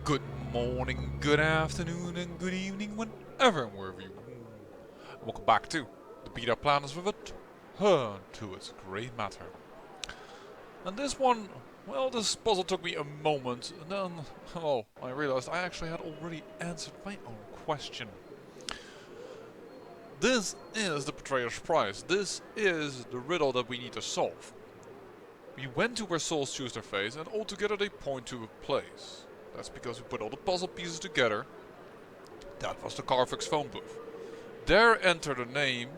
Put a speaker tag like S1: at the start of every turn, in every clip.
S1: Good morning, good afternoon, and good evening, whenever and wherever you are. Welcome back to the Beta Planners with it. To its great matter. And this one, well, this puzzle took me a moment, and then, oh, I realized I actually had already answered my own question. This is the Betrayer's Prize. This is the riddle that we need to solve. We went to where souls choose their face, and altogether they point to a place. That's because we put all the puzzle pieces together. That was the Carfax phone booth. There entered a name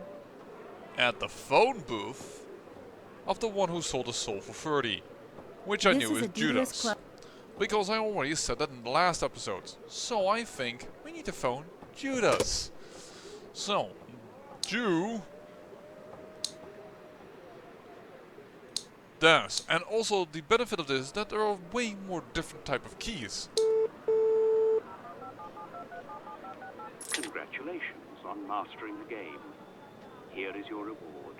S1: at the phone booth of the one who sold a soul for 30, which I knew is Judas. Because I already said that in the last episode. So I think we need to phone Judas. So, Judas. And also the benefit of this is that there are way more different type of keys.
S2: Congratulations on mastering the game. Here is your reward.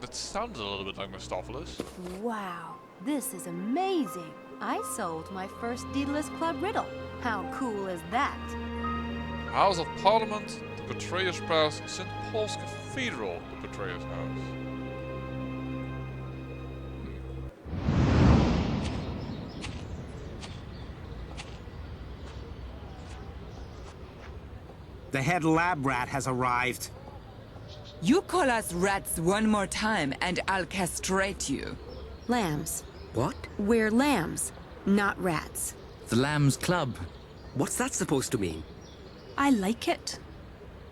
S1: That sounded a little bit like Mistopheles.
S3: Wow, this is amazing. I solved my first Daedalus Club riddle. How cool is that?
S1: House of Parliament, the Betrayer's Prize, St. Paul's Cathedral, the Betrayer's House.
S4: The head lab rat has arrived.
S5: You call us rats one more time and I'll castrate you.
S3: Lambs.
S4: What?
S3: We're lambs, not rats.
S6: The Lambs Club.
S4: What's that supposed to mean?
S3: I like it.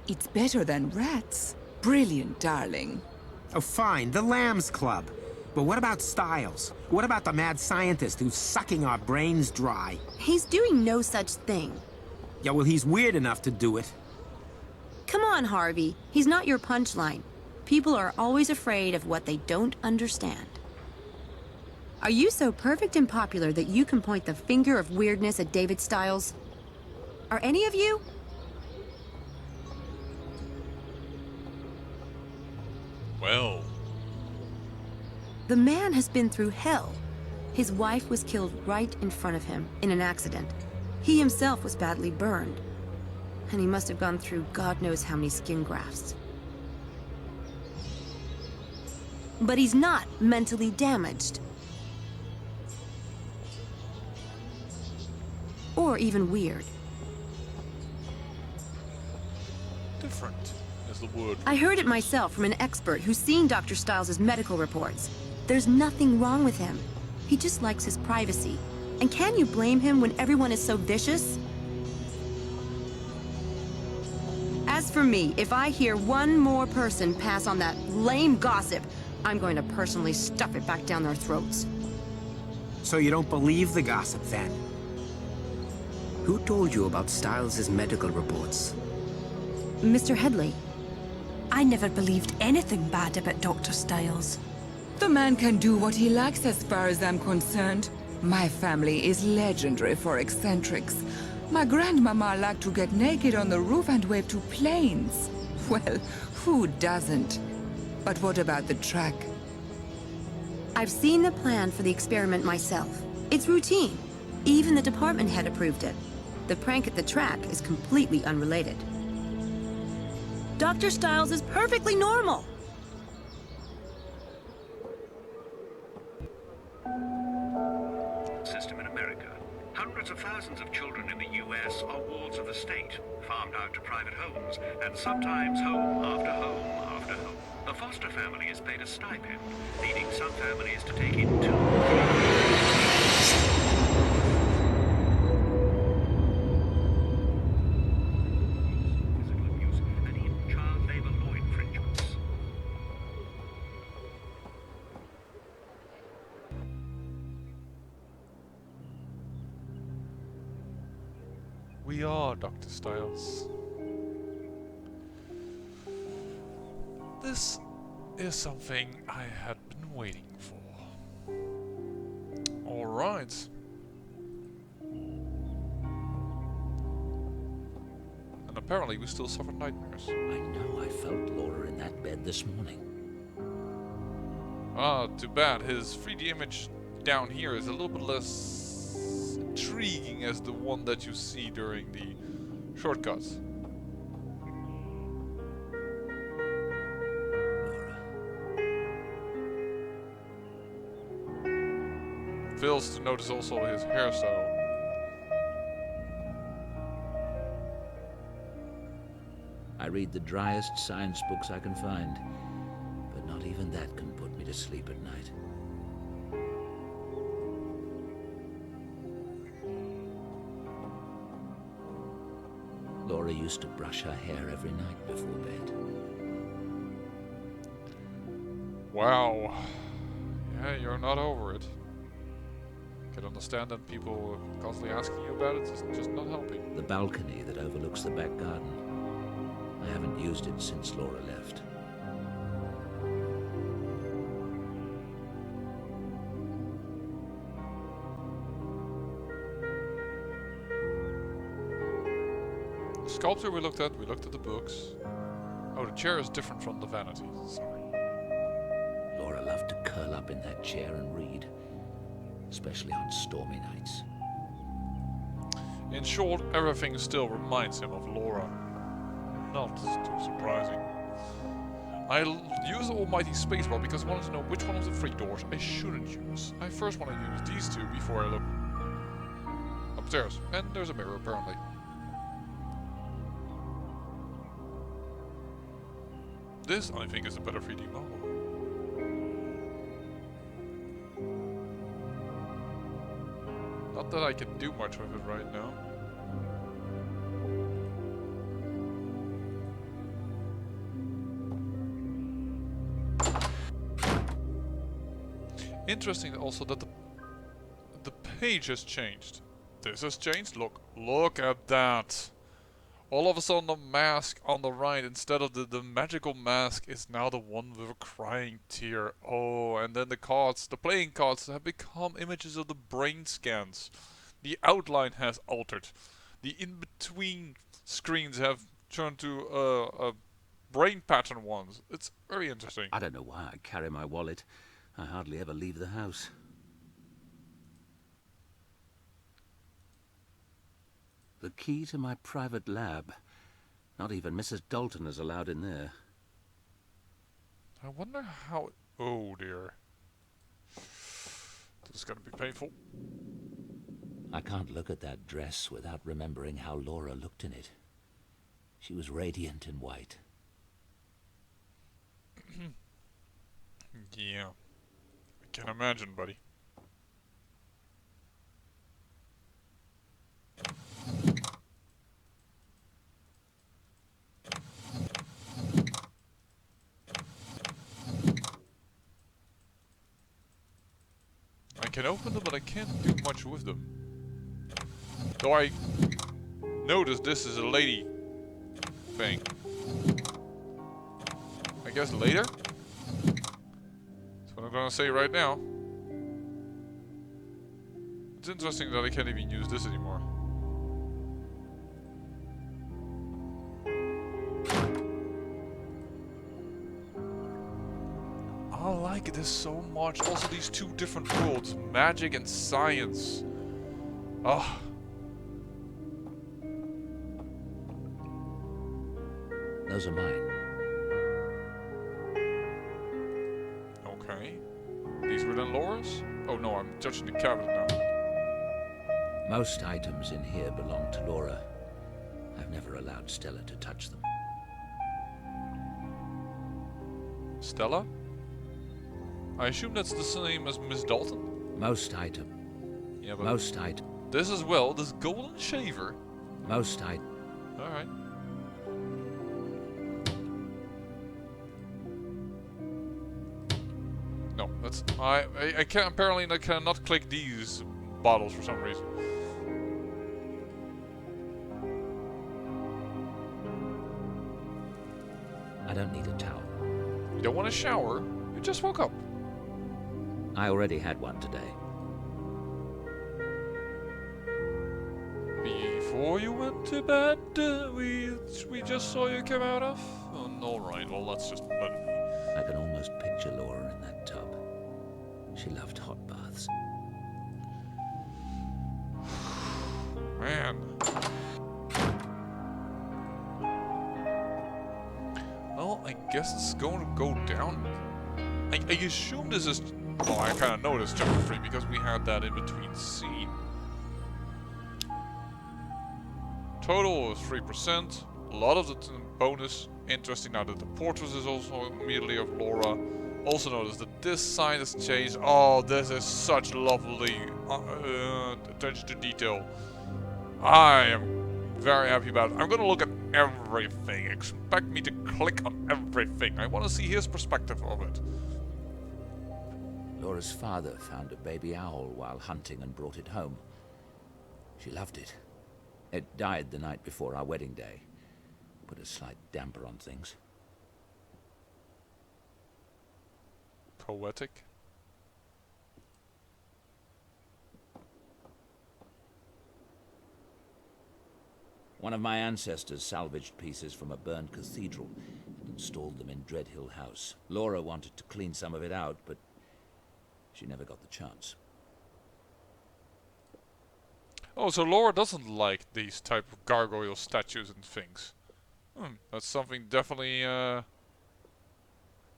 S5: It's better than rats. Brilliant, darling.
S4: Oh, fine, the Lambs Club. But what about Styles? What about the mad scientist who's sucking our brains dry?
S3: He's doing no such thing.
S4: Yeah, well, he's weird enough to do it.
S3: Come on, Harvey. He's not your punchline. People are always afraid of what they don't understand. Are you so perfect and popular that you can point the finger of weirdness at David Styles? Are any of you?
S1: Well.
S3: The man has been through hell. His wife was killed right in front of him in an accident. He himself was badly burned. And he must have gone through God knows how many skin grafts. But he's not mentally damaged. Or even weird.
S1: Different is the word.
S3: I heard it myself from an expert who's seen Dr. Styles' medical reports. There's nothing wrong with him. He just likes his privacy. And can you blame him when everyone is so vicious? As for me, if I hear one more person pass on that lame gossip, I'm going to personally stuff it back down their throats.
S4: So you don't believe the gossip, then?
S6: Who told you about Styles' medical reports?
S3: Mr. Headley.
S7: I never believed anything bad about Dr. Styles.
S5: The man can do what he likes as far as I'm concerned. My family is legendary for eccentrics. My grandmama liked to get naked on the roof and wave to planes. Well, who doesn't? But what about the track?
S3: I've seen the plan for the experiment myself. It's routine. Even the department head approved it. The prank at the track is completely unrelated. Dr. Styles is perfectly normal.
S2: System in America. Hundreds of thousands of children in the U.S. are wards of the state, farmed out to private homes, and sometimes home after home after home. The foster family is paid a stipend, leading some families to take in 2 or 3 physical abuse and even child labor law infringements.
S1: We are Dr. Styles. This is something I had been waiting for. Alright. And apparently we still suffer nightmares.
S8: I know I felt Laura in that bed this morning.
S1: Ah, too bad. His 3D image down here is a little bit less intriguing as the one that you see during the shortcuts. Fails to notice also his hairstyle.
S8: I read the driest science books I can find, but not even that can put me to sleep at night. Laura used to brush her hair every night before bed.
S1: Wow. Yeah, you're not over it. I can understand that people constantly asking you about it, it's just not helping.
S8: The balcony that overlooks the back garden. I haven't used it since Laura left.
S1: The sculpture we looked at the books. Oh, the chair is different from the vanity. Sorry.
S8: Laura loved to curl up in that chair and read, especially on stormy nights.
S1: In short, everything still reminds him of Laura. Not too surprising. I'll use the almighty spacebar because I wanted to know which one of the three doors I shouldn't use. I first want to use these two before I look upstairs. And there's a mirror, apparently. This, I think, is a better 3D model. Not that I can do much with it right now. Interesting also that the page has changed. This has changed. Look at that. All of a sudden the mask on the right, instead of the magical mask, is now the one with a crying tear. Oh, and then the cards, the playing cards, have become images of the brain scans. The outline has altered. The in-between screens have turned to brain pattern ones. It's very interesting.
S8: I don't know why I carry my wallet. I hardly ever leave the house. The key to my private lab. Not even Mrs. Dalton is allowed in there.
S1: I wonder how... Oh dear. This is gonna be painful.
S8: I can't look at that dress without remembering how Laura looked in it. She was radiant in white.
S1: Yeah. I can imagine, buddy. I can open them, but I can't do much with them. Though I notice this is a lady thing. I guess later? That's what I'm gonna say right now. It's interesting that I can't even use this anymore. I like this so much. Also these two different worlds, magic and science. Ah.
S8: Those are mine.
S1: Okay. These were then Laura's? Oh no, I'm touching the cabinet now.
S8: Most items in here belong to Laura. I've never allowed Stella to touch them.
S1: Stella? I assume that's the same as Miss Dalton?
S8: Most item.
S1: Yeah, but
S8: Most item.
S1: this as well, this golden shaver.
S8: Most item.
S1: Alright. No, that's... I can't... Apparently I cannot click these bottles for some reason.
S8: I don't need a towel.
S1: You don't want to shower? You just woke up.
S8: I already had one today.
S1: Before you went to bed, we just saw you come out of? Oh, alright, well let's just let it be.
S8: I can almost picture Laura in that tub. She loved hot baths.
S1: man. Well, I guess it's going to go down. I assume this is... Well, I kind of know this chapter 3 because we had that in between scene. Total is 3%. A lot of the bonus. Interesting now that the portrait is also immediately of Laura. Also notice that this sign has changed. Oh, this is such lovely attention to detail. I am very happy about it. I'm gonna look at everything. Expect me to click on everything. I want to see his perspective of it.
S8: Laura's father found a baby owl while hunting and brought it home. She loved it. It died the night before our wedding day. Put a slight damper on things.
S1: Poetic.
S8: One of my ancestors salvaged pieces from a burned cathedral and installed them in Dreadhill House. Laura wanted to clean some of it out, but she never got the chance.
S1: Oh, so Laura doesn't like these type of gargoyle statues and things. That's something definitely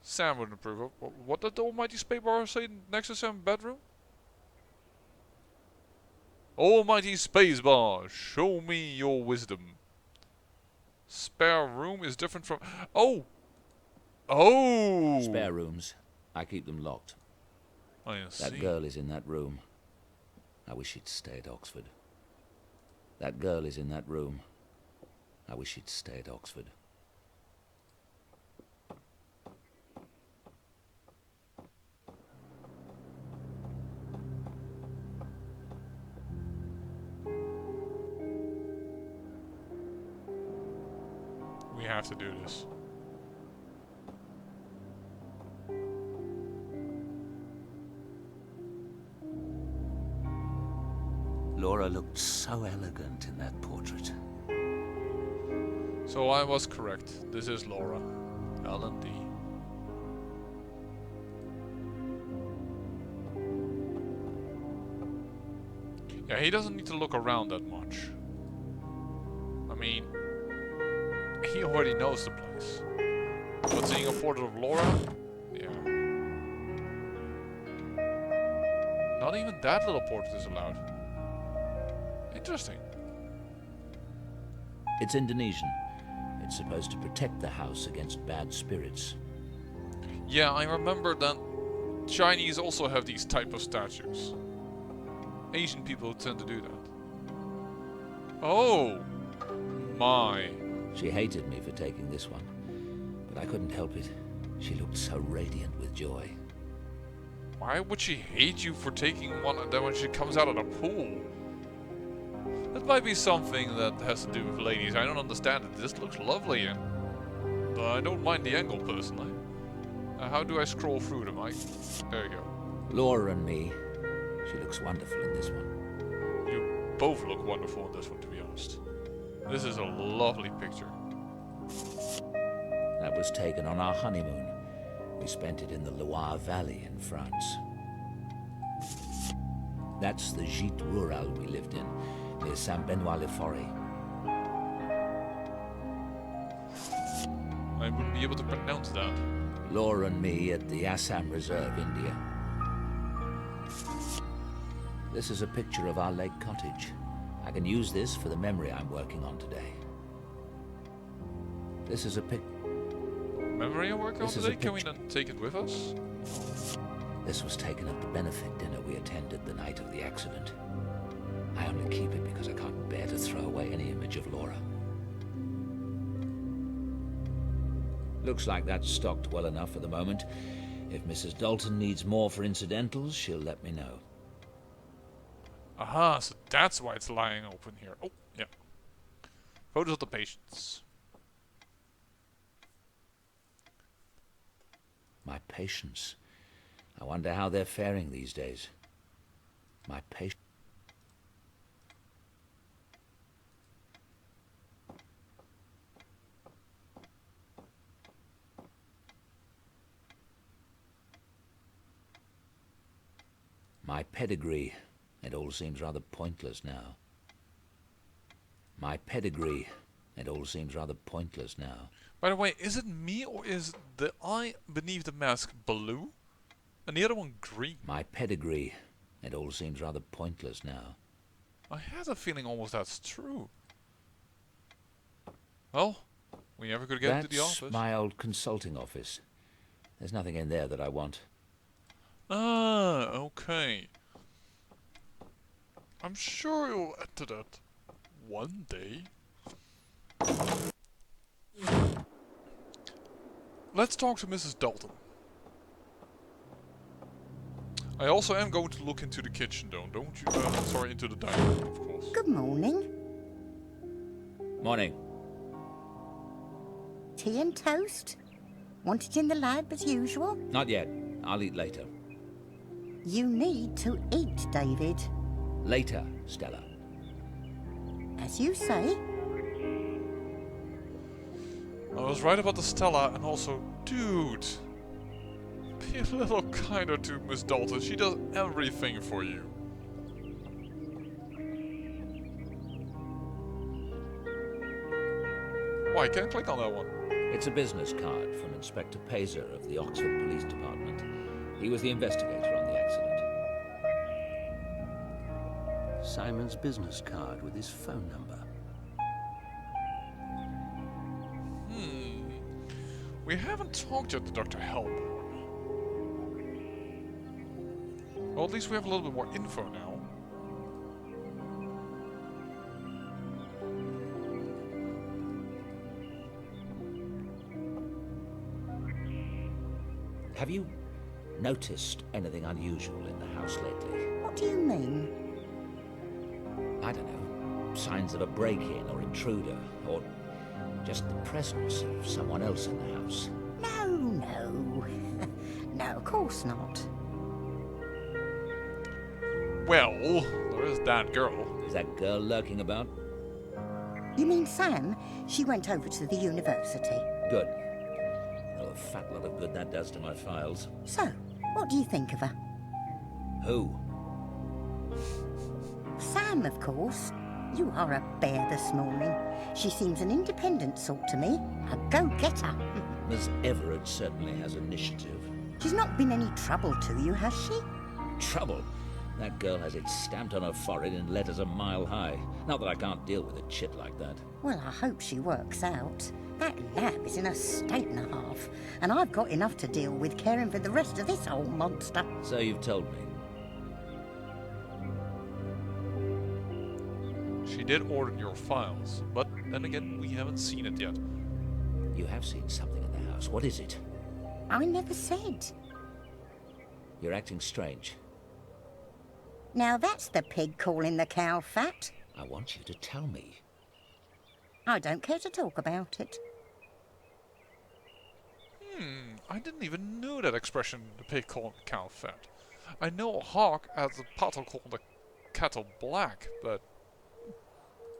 S1: Sam would approve of. What did the almighty spacebar say next to Sam's bedroom? Almighty spacebar, show me your wisdom. Spare room is different from... Oh! Oh!
S8: Spare rooms. I keep them locked.
S1: I see.
S8: That girl is in that room. I wish she'd stay at Oxford. That girl is in that room. I wish she'd stay at Oxford.
S1: We have to do this.
S8: Laura looked so elegant in that portrait.
S1: So I was correct. This is Laura. L&D. Yeah, he doesn't need to look around that much. I mean, he already knows the place. But seeing a portrait of Laura? Yeah. Not even that little portrait is allowed. Interesting.
S8: It's Indonesian. It's supposed to protect the house against bad spirits.
S1: Yeah, I remember that Chinese also have these type of statues. Asian people tend to do that. Oh! My.
S8: She hated me for taking this one, but I couldn't help it. She looked so radiant with joy.
S1: Why would she hate you for taking one and then when she comes out of the pool? That might be something that has to do with ladies. I don't understand it. This looks lovely and I don't mind the angle personally. How do I scroll through them? There you go.
S8: Laura and me. She looks wonderful in this one.
S1: You both look wonderful in this one, to be honest. This is a lovely picture.
S8: That was taken on our honeymoon. We spent it in the Loire Valley in France. That's the Gîte Rural we lived in, near Saint-Benoît-le-Forêt.
S1: I wouldn't be able to pronounce that.
S8: Laura and me at the Assam Reserve, India. This is a picture of our lake cottage. I can use this for the memory I'm working on today. This is a
S1: memory you're working on today? Can we not take it with us?
S8: This was taken at the benefit dinner we attended the night of the accident. I only keep it because I can't bear to throw away any image of Laura. Looks like that's stocked well enough for the moment. If Mrs. Dalton needs more for incidentals, she'll let me know.
S1: Aha, so that's why it's lying open here. Oh, yeah. Photos of the patients.
S8: My patients. I wonder how they're faring these days. My patients. My pedigree. It all seems rather pointless now. My pedigree. It all seems rather pointless now.
S1: By the way, is it me or is the eye beneath the mask blue and the other one green?
S8: My pedigree. It all seems rather pointless now.
S1: I had a feeling almost that's true. Well, we never could get into the
S8: That's
S1: office.
S8: my old consulting office. There's nothing in there that I want.
S1: Ah, okay. I'm sure you'll enter that one day. Let's talk to Mrs. Dalton. I also am going to look into the kitchen though, don't you? Sorry, into the dining room, of course.
S9: Good morning.
S8: Morning.
S9: Tea and toast? Want it in the lab as usual?
S8: Not yet. I'll eat later.
S9: You need to eat, David.
S8: Later, Stella.
S9: As you say.
S1: I was right about the Stella, and also, dude, be a little kinder to Miss Dalton. She does everything for you. Why, can't click on that one.
S8: It's a business card from Inspector Pazer of the Oxford Police Department. He was the investigator on the accident.
S6: Simon's business card with his phone number.
S1: We haven't talked yet to Dr. Helborn. Well, at least we have a little bit more info now.
S8: Have you noticed anything unusual in the house lately?
S9: What do you mean?
S8: I don't know. Signs of a break-in or intruder, or just the presence of someone else in the house.
S9: No, no. No, of course not.
S1: Well, there is that girl.
S8: Is that girl lurking about?
S9: You mean Sam? She went over to the university.
S8: Good. Oh, a fat lot of good that does to my files.
S9: So, what do you think of her?
S8: Who?
S9: Sam, of course. You are a bear this morning. She seems an independent sort to me. A go-getter.
S8: Miss Everett certainly has initiative.
S9: She's not been any trouble to you, has she?
S8: Trouble? That girl has it stamped on her forehead in letters a mile high. Not that I can't deal with a chit like that.
S9: Well, I hope she works out. That lab is in a state and a half, and I've got enough to deal with caring for the rest of this old monster.
S8: So you've told me.
S1: She did order your files, but then again, we haven't seen it yet.
S8: You have seen something in the house. What is it?
S9: I never said.
S8: You're acting strange.
S9: Now that's the pig calling the cow fat.
S8: I want you to tell me.
S9: I don't care to talk about it.
S1: I didn't even know that expression, the pig called the cow fat. I know a hawk as the pottle called the cattle black, but...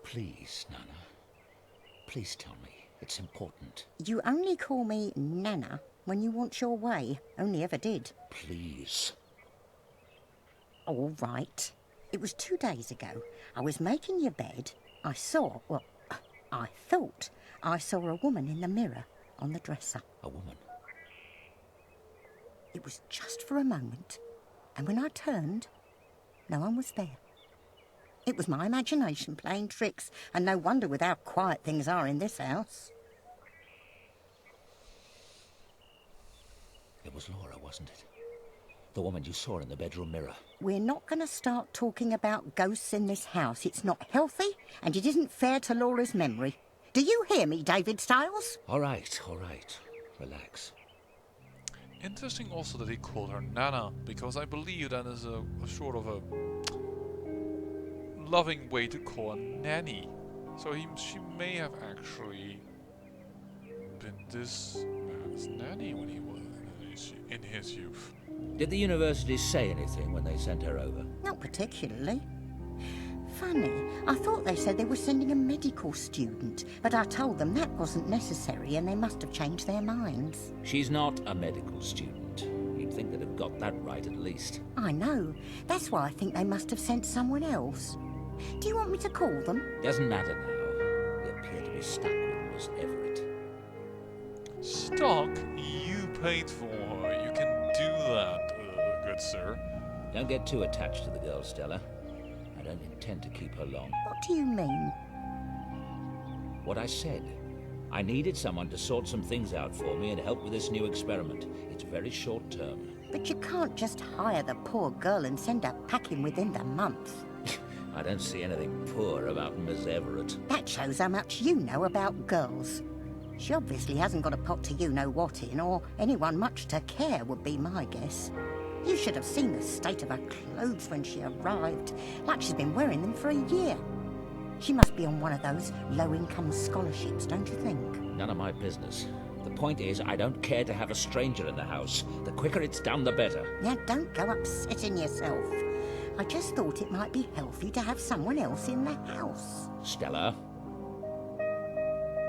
S8: Please, Nana. Please tell me. It's important.
S9: You only call me Nana when you want your way. Only ever did.
S8: Please.
S9: All right. It was 2 days ago. I was making your bed. I thought I saw a woman in the mirror on the dresser.
S8: A woman?
S9: It was just for a moment. And when I turned, no one was there. It was my imagination playing tricks, and no wonder with how quiet things are in this house.
S8: It was Laura, wasn't it? The woman you saw in the bedroom mirror.
S9: We're not going to start talking about ghosts in this house. It's not healthy, and it isn't fair to Laura's memory. Do you hear me, David Stiles?
S8: All right. Relax.
S1: Interesting also that he called her Nana, because I believe that is a sort of a loving way to call a nanny. So she may have actually been this man's nanny when he was in his youth.
S8: Did the university say anything when they sent her over?
S9: Not particularly. Funny, I thought they said they were sending a medical student, but I told them that wasn't necessary and they must have changed their minds.
S8: She's not a medical student. You'd think they'd have got that right at least.
S9: I know. That's why I think they must have sent someone else. Do you want me to call them?
S8: Doesn't matter now. me stuck with Miss Everett.
S1: Stock? You paid for her. You can do that, good sir.
S8: Don't get too attached to the girl, Stella. I don't intend to keep her long.
S9: What do you mean?
S8: What I said. I needed someone to sort some things out for me and help with this new experiment. It's very short term.
S9: But you can't just hire the poor girl and send her packing within the month.
S8: I don't see anything poor about Miss Everett.
S9: That shows how much you know about girls. She obviously hasn't got a pot to you-know-what in, or anyone much to care would be my guess. You should have seen the state of her clothes when she arrived, like she's been wearing them for a year. She must be on one of those low-income scholarships, don't you think?
S8: None of my business. The point is, I don't care to have a stranger in the house. The quicker it's done, the better.
S9: Now, don't go upsetting yourself. I just thought it might be healthy to have someone else in the house.
S8: Stella?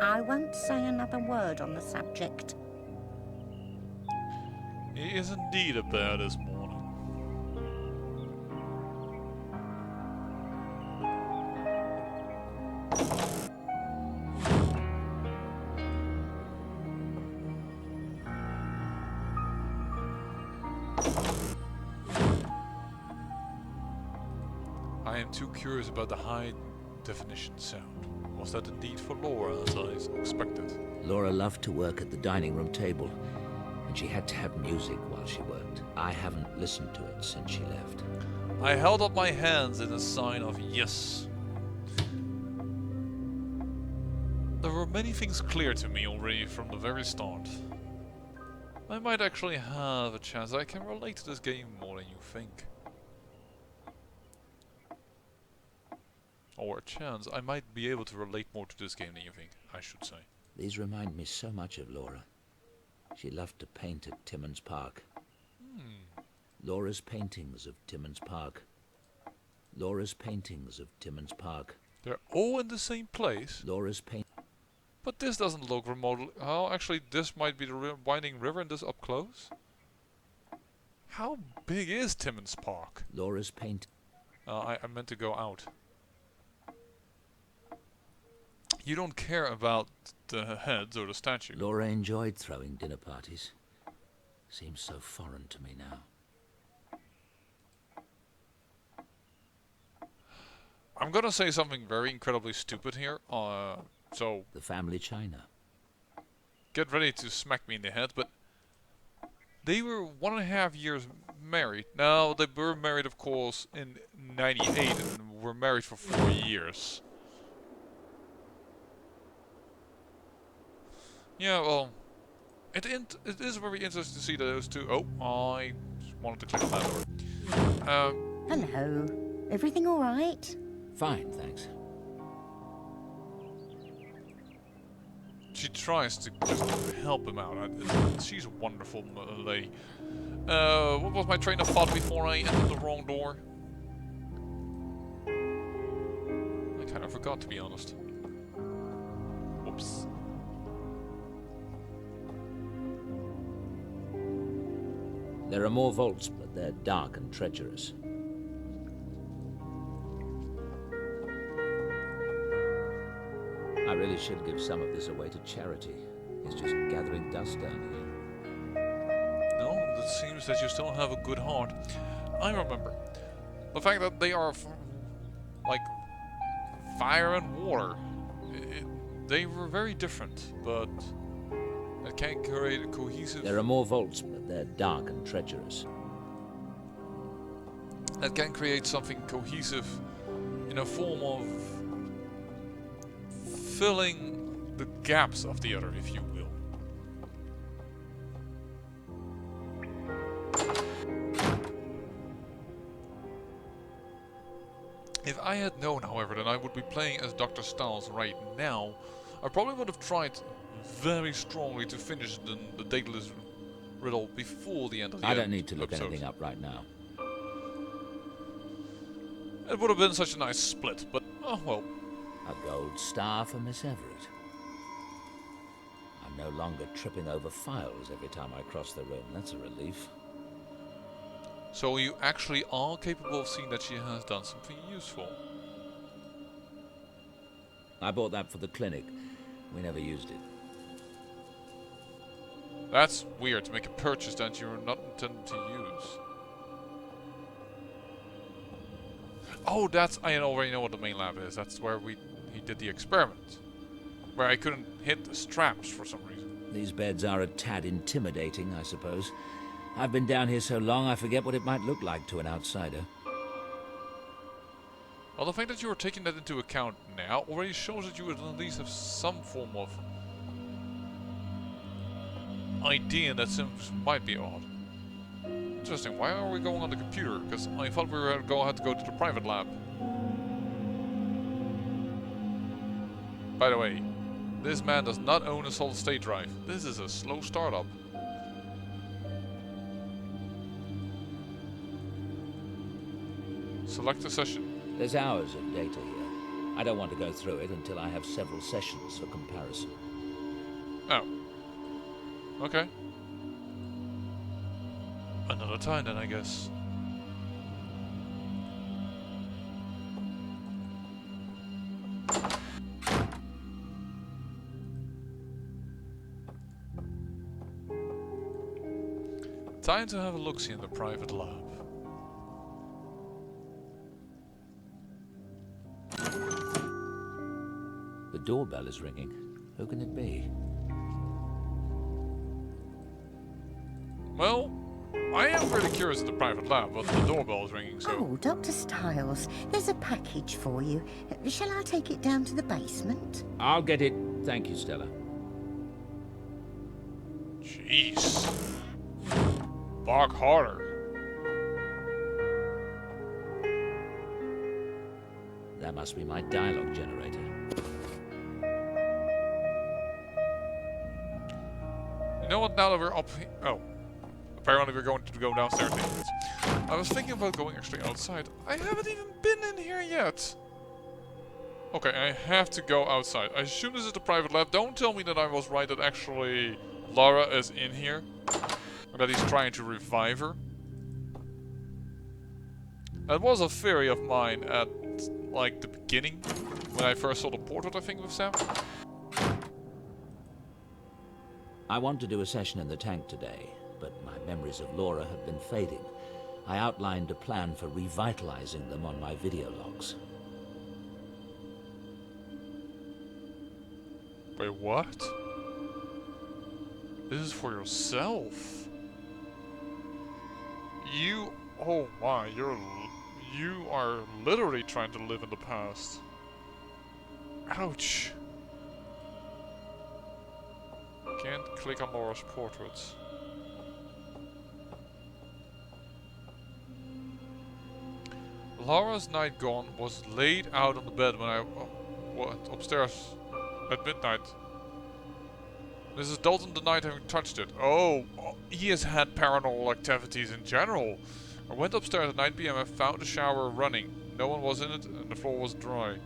S9: I won't say another word on the subject.
S1: He is indeed a bear this morning. I am too curious about the high-definition sound. Was that indeed for Laura, as I expected?
S8: Laura loved to work at the dining room table, and she had to have music while she worked. I haven't listened to it since she left.
S1: I held up my hands in a sign of yes. There were many things clear to me already from the very start. I might actually have a chance that I can relate to this game more than you think. Or a chance I might be able to relate more to this game than you think, I should say.
S8: These remind me so much of Laura. She loved to paint at Timmins Park. Laura's paintings of Timmins Park. Laura's paintings of Timmins Park.
S1: They're all in the same place?
S8: Laura's paint.
S1: But this doesn't look remotely... Oh, actually, this might be the winding river and this up close? How big is Timmins Park?
S8: Laura's paint.
S1: I meant to go out. You don't care about the heads or the statue.
S8: Laura enjoyed throwing dinner parties. Seems so foreign to me now.
S1: I'm gonna say something very incredibly stupid here, so...
S8: The family china.
S1: Get ready to smack me in the head, but... They were 1.5 years married. Now, they were married, of course, in 98 and were married for 4 years. Yeah, well... It is very interesting to see those two... Oh, I wanted to click on that door.
S9: Hello. Everything all right?
S8: Fine, thanks.
S1: She tries to just help him out. She's a wonderful lady. What was my train of thought before I entered the wrong door? I kind of forgot, to be honest. Whoops.
S8: There are more vaults, but they're dark and treacherous. I really should give some of this away to charity. It's just gathering dust down here.
S1: No, it seems that you still have a good heart. I remember. The fact that they are like fire and water. They were very different, but it can create a cohesive...
S8: There are more vaults, but they're dark and treacherous.
S1: That can create something cohesive in a form of filling the gaps of the other, if you will. If I had known, however, that I would be playing as Dr. Stiles right now, I probably would have tried very strongly to finish the Daedalus riddle before the end of the
S8: I don't need to look
S1: episode.
S8: anything up right now.
S1: It would have been such a nice split, but oh well.
S8: A gold star for Miss Everett. I'm no longer tripping over files every time I cross the room. That's a relief.
S1: So you actually are capable of seeing that she has done something useful.
S8: I bought that for the clinic. We never used it.
S1: That's weird, to make a purchase that you're not intended to use. Oh, I already know what the main lab is. That's where he did the experiment. Where I couldn't hit the straps for some reason.
S8: These beds are a tad intimidating, I suppose. I've been down here so long I forget what it might look like to an outsider.
S1: Well, the fact that you are taking that into account now already shows that you would at least have some form of idea that things might be odd. Interesting, why are we going on the computer? Because I thought we were going to go to the private lab. By the way, this man does not own a solid state drive. This is a slow startup. Select a session.
S8: There's hours of data here. I don't want to go through it until I have several sessions for comparison.
S1: Oh. Okay. Another time then, I guess. Time to have a look-see in the private lab.
S8: The doorbell is ringing. Who can it be?
S1: Well, I am pretty curious at the private lab, but the doorbell is ringing, so...
S9: Oh, Dr. Stiles, there's a package for you. Shall I take it down to the basement?
S8: I'll get it. Thank you, Stella.
S1: Jeez. Bark harder.
S8: That must be my dialogue generator.
S1: You know what, now that we're up here... Oh. Apparently we're going to go downstairs. I was thinking about going actually outside. I haven't even been in here yet. Okay, I have to go outside. I assume this is the private lab. Don't tell me that I was right that actually Lara is in here. And that he's trying to revive her. That was a theory of mine at, like, the beginning. When I first saw the portrait, I think, with Sam.
S8: I want to do a session in the tank today, but my memories of Laura have been fading. I outlined a plan for revitalizing them on my video logs.
S1: Wait, what? This is for yourself. You, oh my, you are literally trying to live in the past. Ouch. Can't click on Laura's portraits. Laura's night gone was laid out on the bed when I went upstairs at midnight. Mrs. Dalton denied having touched it. Oh, he has had paranormal activities in general. I went upstairs at 9 PM and found the shower running. No one was in it and the floor was dry.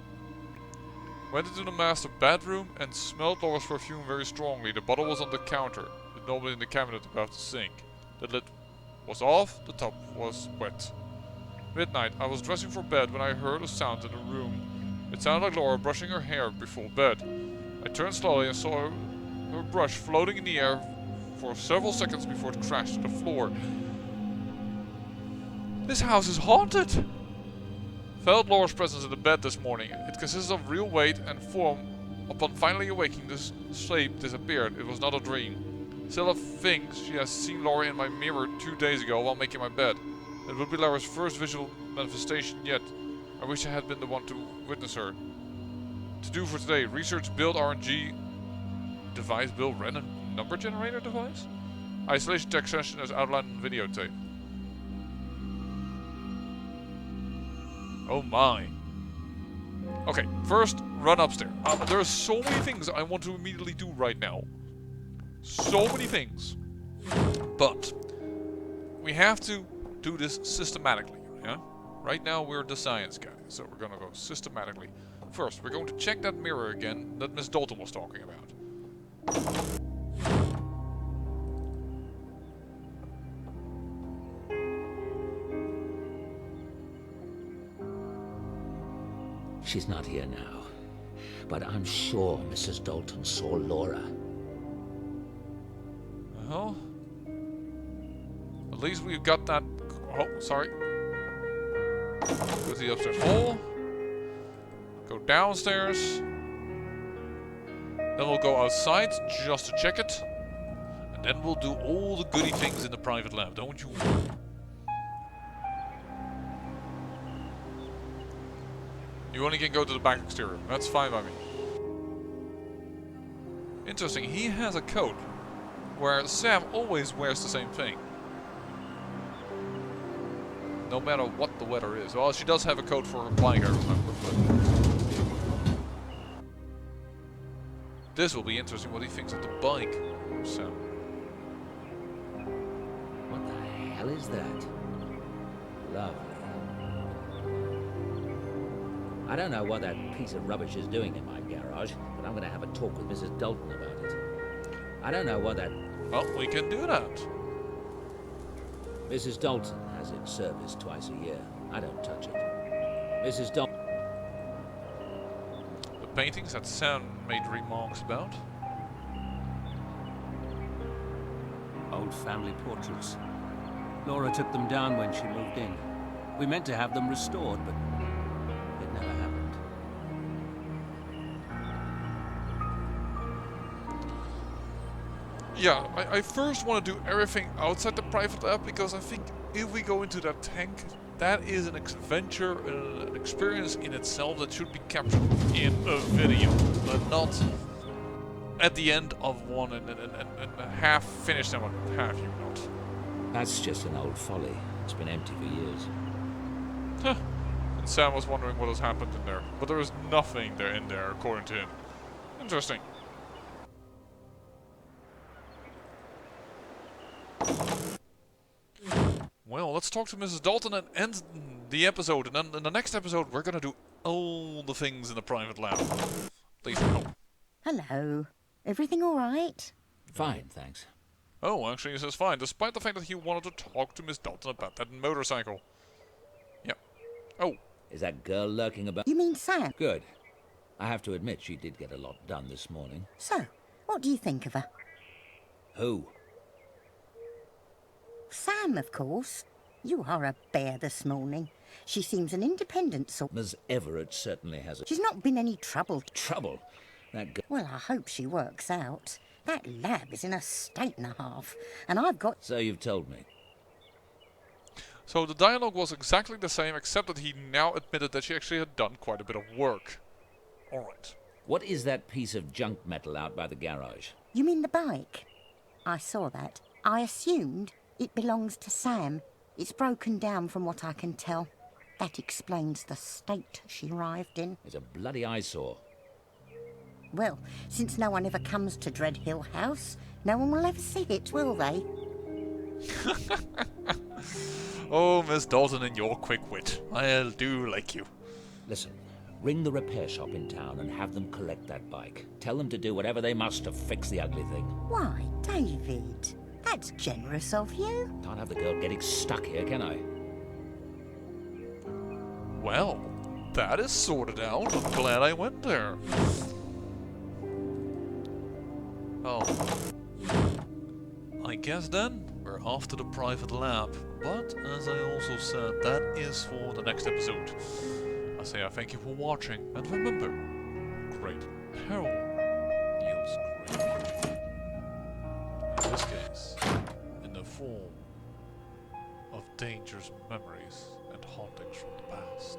S1: Went into the master bedroom and smelled Laura's perfume very strongly. The bottle was on the counter, but nobody in the cabinet above the sink. The lid was off, the top was wet. Midnight, I was dressing for bed when I heard a sound in the room. It sounded like Laura brushing her hair before bed. I turned slowly and saw her brush floating in the air for several seconds before it crashed to the floor. This house is haunted! Felt Laura's presence in the bed this morning. It consists of real weight and form. Upon finally awaking, the sleep disappeared. It was not a dream. Still, I think she has seen Laura in my mirror 2 days ago while making my bed. It would be Laura's first visual manifestation yet. I wish I had been the one to witness her. To do for today, research build RNG device, build random number generator device? Isolation tech session as outlined in videotape. Oh my. Okay, first run upstairs. There are so many things I want to immediately do right now. So many things. But we have to do this systematically, yeah? Right now we're the science guys, so we're gonna go systematically. First, we're going to check that mirror again that Miss Dalton was talking about.
S8: She's not here now. but I'm sure Mrs. Dalton saw Laura.
S1: Well, at least we've got that. Oh, sorry. Go to the upstairs hall. Go downstairs. Then we'll go outside just to check it. And then we'll do all the goody things in the private lab, don't you worry. You only can go to the back exterior. That's fine by me. Interesting, he has a coat where Sam always wears the same thing. No matter what the weather is. Well, she does have a coat for her bike, I remember, but... This will be interesting what he thinks of the bike, Sam.
S8: What the hell is that? Lovely. I don't know what that piece of rubbish is doing in my garage, but I'm going to have a talk with Mrs. Dalton about it. I don't know what that...
S1: Well, we can do that.
S8: Mrs. Dalton has it serviced twice a year. I don't touch it. Mrs. Dalton...
S1: The paintings that Sam made remarks about.
S10: Old family portraits. Laura took them down when she moved in. We meant to have them restored, but it never happened.
S1: Yeah, I first want to do everything outside the private lab because I think if we go into that tank, that is an adventure, an experience in itself that should be captured in a video, but not at the end of one and half finished and half you not.
S8: That's just an old folly. It's been empty for years.
S1: Huh. And Sam was wondering what has happened in there, but there is nothing there in there according to him. Interesting. Well, let's talk to Mrs. Dalton and end the episode. And then in the next episode, we're gonna do all the things in the private lab. At least I hope.
S9: Hello. Everything all right?
S8: Fine, thanks.
S1: Oh, actually, he says fine, despite the fact that he wanted to talk to Miss Dalton about that motorcycle. Yep. Oh.
S8: Is that girl lurking about?
S9: You mean Sam?
S8: Good. I have to admit she did get a lot done this morning.
S9: So, what do you think of her?
S8: Who?
S9: Sam, of course. You are a bear this morning. She seems an independent sort.
S8: Miss Everett certainly has a...
S9: She's not been any trouble.
S8: Trouble? That girl...
S9: Well, I hope she works out. That lab is in a state and a half, and I've got...
S8: So you've told me.
S1: So the dialogue was exactly the same, except that he now admitted that she actually had done quite a bit of work. Alright.
S8: What is that piece of junk metal out by the garage?
S9: You mean the bike? I saw that. I assumed it belongs to Sam. It's broken down from what I can tell. That explains the state she arrived in.
S8: It's a bloody eyesore.
S9: Well, since no one ever comes to Dread Hill House, no one will ever see it, will they?
S1: Oh, Miss Dalton and your quick wit. I do like you.
S8: Listen, ring the repair shop in town and have them collect that bike. Tell them to do whatever they must to fix the ugly thing.
S9: Why, David? That's generous of you.
S8: Can't have the girl getting stuck here, can I?
S1: Well, that is sorted out. I'm glad I went there. Oh. I guess then we're off to the private lab. But, as I also said, that is for the next episode. I say I thank you for watching, and remember, great peril yields great beauty. In this case, in the form of dangerous memories and hauntings from the past.